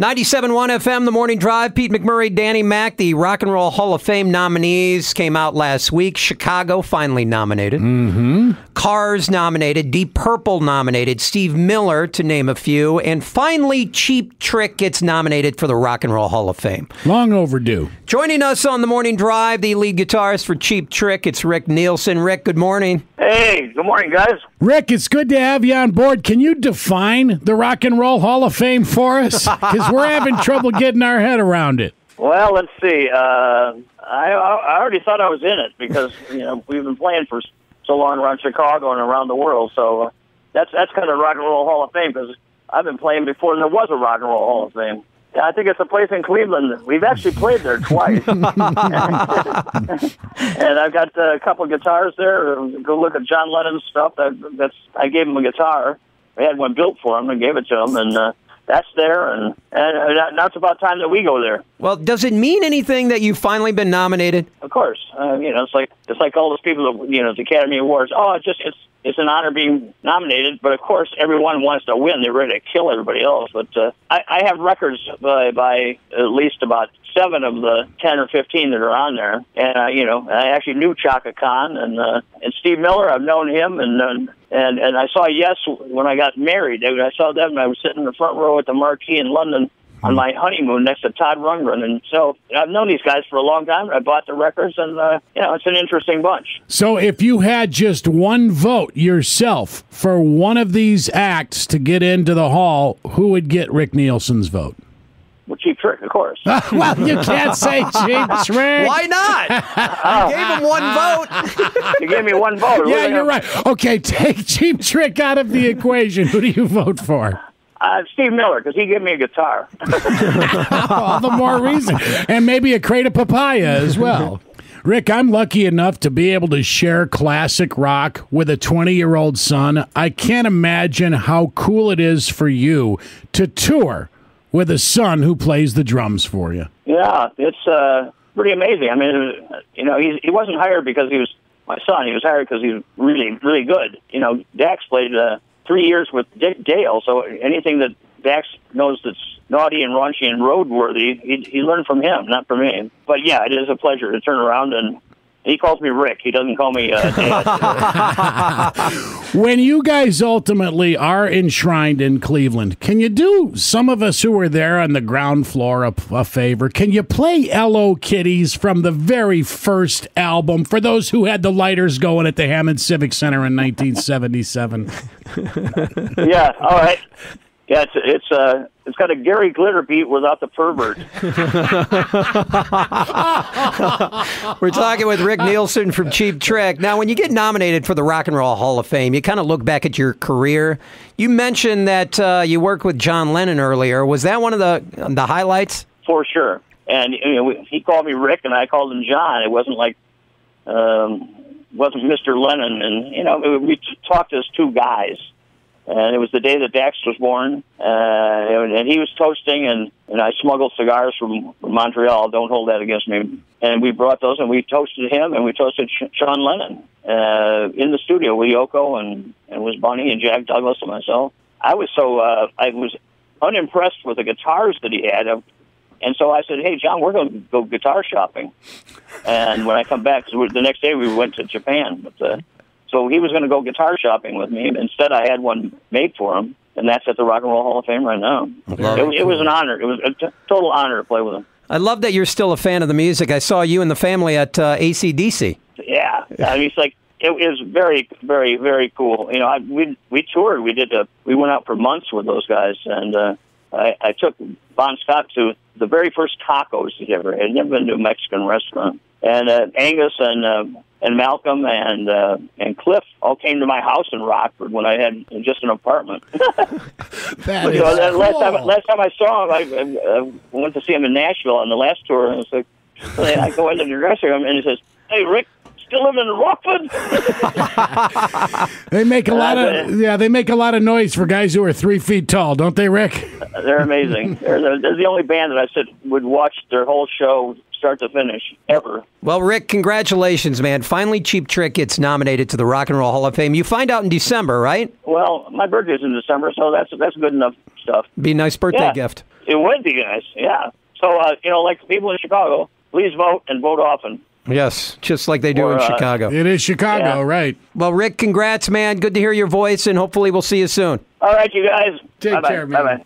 97.1 FM, The Morning Drive. Pete McMurray, Danny Mac, the Rock and Roll Hall of Fame nominees came out last week. Chicago finally nominated. Cars nominated. Deep Purple nominated. Steve Miller, to name a few. And finally, Cheap Trick gets nominated for the Rock and Roll Hall of Fame. Long overdue. Joining us on The Morning Drive, the lead guitarist for Cheap Trick, it's Rick Nielsen. Rick, good morning. Hey, good morning, guys. Rick, it's good to have you on board. Can you define the Rock and Roll Hall of Fame for us? Because we're having trouble getting our head around it. Well, let's see. I already thought I was in it because we've been playing for so long around Chicago and around the world. So that's kind of Rock and Roll Hall of Fame because I've been playing before there was a Rock and Roll Hall of Fame. Yeah, I think it's a place in Cleveland. We've actually played there twice. And I've got a couple of guitars there. Go look at John Lennon's stuff. I gave him a guitar. I had one built for him and gave it to him, and that's there. And now it's about time that we go there. Well, does it mean anything that you've finally been nominated? Of course. It's like all those people that, the Academy Awards. Oh, it's an honor being nominated, but of course everyone wants to win. They're ready to kill everybody else. But I have records by at least about 7 of the 10 or 15 that are on there. And I actually knew Chaka Khan and Steve Miller. I've known him, and I saw Yes when I got married. I saw them. I was sitting in the front row at the Marquee in London on my honeymoon next to Todd Rundgren. And so I've known these guys for a long time. I bought the records, and, it's an interesting bunch. So if you had just one vote yourself for one of these acts to get into the hall, who would get Rick Nielsen's vote? Well, Cheap Trick, of course. Well, you can't say Cheap Trick. Why not? I gave him one vote. You gave me one vote. Yeah, you're right. Okay, take Cheap Trick out of the equation. Who do you vote for? Steve Miller, because he gave me a guitar. All the more reason. And maybe a crate of papaya as well. Rick, I'm lucky enough to be able to share classic rock with a 20-year-old son. I can't imagine how cool it is for you to tour with a son who plays the drums for you. Yeah, it's pretty amazing. I mean, he wasn't hired because he was my son. He was hired because he was really, really good. Dax played 3 years with Dick Dale, so anything that Dax knows that's naughty and raunchy and roadworthy, he learned from him, not from me. But yeah, it is a pleasure to turn around, and he calls me Rick. He doesn't call me Dad. When you guys ultimately are enshrined in Cleveland, can you do some of us who were there on the ground floor a favor? Can you play Hello Kitties from the very first album for those who had the lighters going at the Hammond Civic Center in 1977? Yeah, all right. Yeah, it's got a Gary Glitter beat without the pervert. We're talking with Rick Nielsen from Cheap Trick. Now, when you get nominated for the Rock and Roll Hall of Fame, you kind of look back at your career. You mentioned that you worked with John Lennon earlier. Was that one of the highlights? For sure. And he called me Rick, and I called him John. It wasn't like wasn't Mr. Lennon, and we talked as two guys. And it was the day that Dax was born, and he was toasting, and I smuggled cigars from Montreal. Don't hold that against me. And we brought those, and we toasted him, and we toasted John Lennon in the studio with Yoko, and it was Bunny and Jack Douglas and myself. I was I was unimpressed with the guitars that he had, and so I said, "Hey, John, we're going to go guitar shopping." And when I come back, 'cause the next day we went to Japan, but. So he was going to go guitar shopping with me. Instead, I had one made for him, and that's at the Rock and Roll Hall of Fame right now. It was an honor. It was a total honor to play with him. I love that you're still a fan of the music. I saw you and the family at AC/DC. Yeah, I mean, it was very, very, very cool. We toured. We went out for months with those guys, and I took Bon Scott to the very first tacos he ever had. He'd never been to a Mexican restaurant, and Angus and Malcolm and Cliff all came to my house in Rockford when I had just an apartment. That is cool. Last time I saw him, I went to see him in Nashville on the last tour, and I go into the dressing room, and he says, "Hey, Rick, still live in Rockford. They make a lot of they make a lot of noise for guys who are 3 feet tall, don't they, Rick? They're amazing. They're the only band that I said would watch their whole show start to finish ever. Well, Rick, congratulations, man. Finally, Cheap Trick gets nominated to the Rock and Roll Hall of Fame. You find out in December, right? Well, my birthday's in December, so that's good enough stuff. Be a nice birthday gift. It would be nice, yeah. So, like the people in Chicago, please vote and vote often. Yes, just like they do in Chicago. It is Chicago, right? Well, Rick, congrats, man. Good to hear your voice, and hopefully we'll see you soon. All right, you guys. Take care, man. Bye-bye.